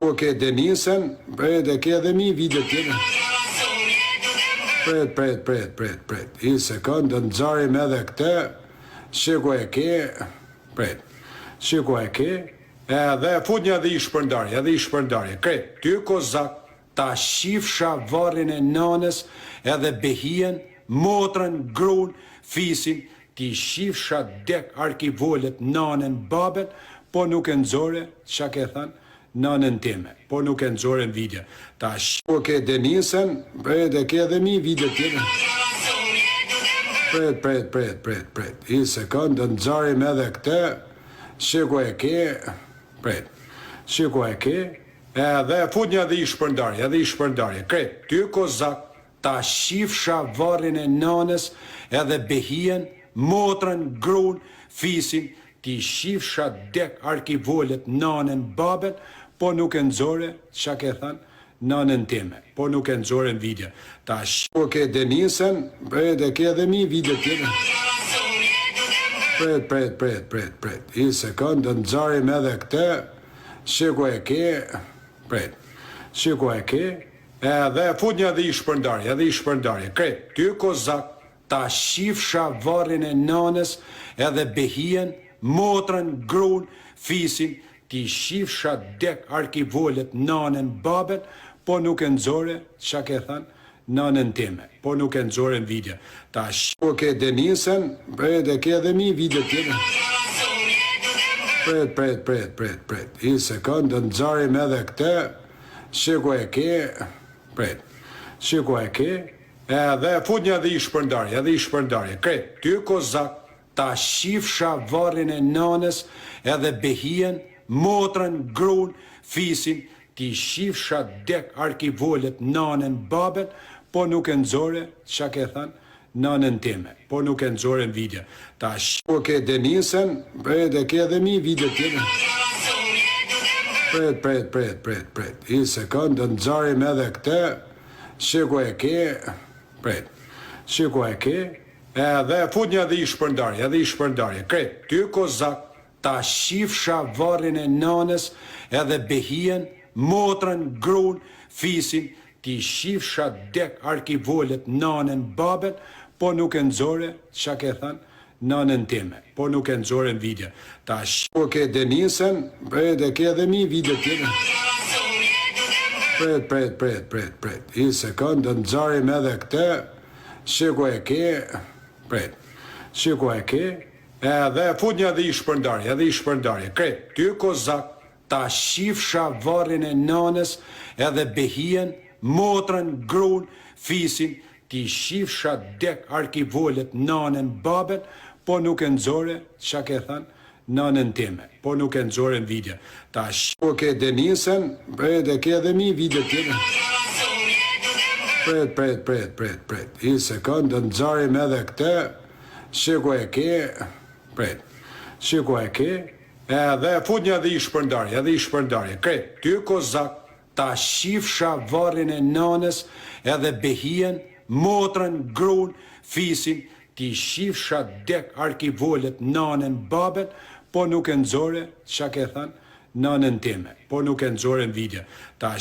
Po ke Denisën, e ke edhe mi video tjetër. Pret. I sekund, në nxarim edhe këtë, shiku e ke, shiku e ke, edhe fut një edhe i shpërndarje, kret, ty kozak, ta shifsha varrin e nanës, edhe behien, motrën, grun, fisin, ti shifsha dek arkivolet nanën babën, po nuk e nxore, qa ke thënë, nanën time, po nuk e nxore në video. Ta po ke Denisën, e ke edhe mi video tjetër. Pret. I sekund, në nxarim edhe këtë, shiku e ke, shiku e ke, edhe fut një edhe i shpërndarje, kret, ty kozak, ta shifsha varrin e nanës, edhe behien, motrën, grun, fisin, ti shifsha dek arkivolet nanën babën, po nuk e nxore, qa ke thënë, nanën time, po nuk e nxore në video. Ta po ke Denisën, e ke edhe mi video tjetër. Pret. I sekund, në nxarim edhe këtë, shiku e ke, shiku e ke, edhe fut një edhe i shpërndarje, kret, ty kozak, ta shifsha varrin e nanës, edhe behien, motrën, grun, fisin, ti shifsha dek arkivolet nanën babën, po nuk e nxore, qa ke thënë, nanën time, po nuk e nxore në video. Ta po ke Denisën, e ke edhe mi video tjetër. Pret. I sekund, në nxarim edhe këtë, shiku e ke, shiku e ke, edhe fut një edhe i shpërndarje, kret, ty kozak, ta shifsha varrin e nanës, edhe behien, motrën, grun, fisin, ti shifsha dek arkivolet nanën babën, po nuk e nxore, qa ke thënë, nanën time, po nuk e nxore në video. Ta po ke Denisën, e ke edhe mi video tjetër. Pret. I sekund, në nxarim edhe këtë, shiku e ke, shiku e ke, edhe fut një edhe i shpërndarje, kret, ty kozak, ta shifsha varrin e nanës, edhe behien, motrën, grun, fisin, ti shifsha dek arkivolet nanën babën, po nuk e nxore, qa ke thënë, nanën time, po nuk e nxore në video. Ta po ke Denisën, e ke edhe mi video tjetër. Pret. I sekund, në nxarim edhe këtë, shiku e ke, shiku e ke, edhe fut një edhe i shpërndarje, kret, ty kozak, ta shifsha varrin e nanës, edhe behien, motrën, grun, fisin, ti shifsha dek arkivolet nanën babën, po nuk e nxore, qa ke thënë, nanën time, po nuk e nxore në video. Ta po ke Denisën, e ke edhe mi video tjetër. Pret. I sekund, në nxarim edhe këtë, shiku e ke, shiku e ke, edhe fut një edhe i shpërndarje, kret, ty kozak, ta shifsha varrin e nanës, edhe behien, motrën, grun, fisin, ti shifsha dek arkivolet nanën babën, po nuk e nxore, qa ke thënë, nanën time, po nuk e nxore në video. Ta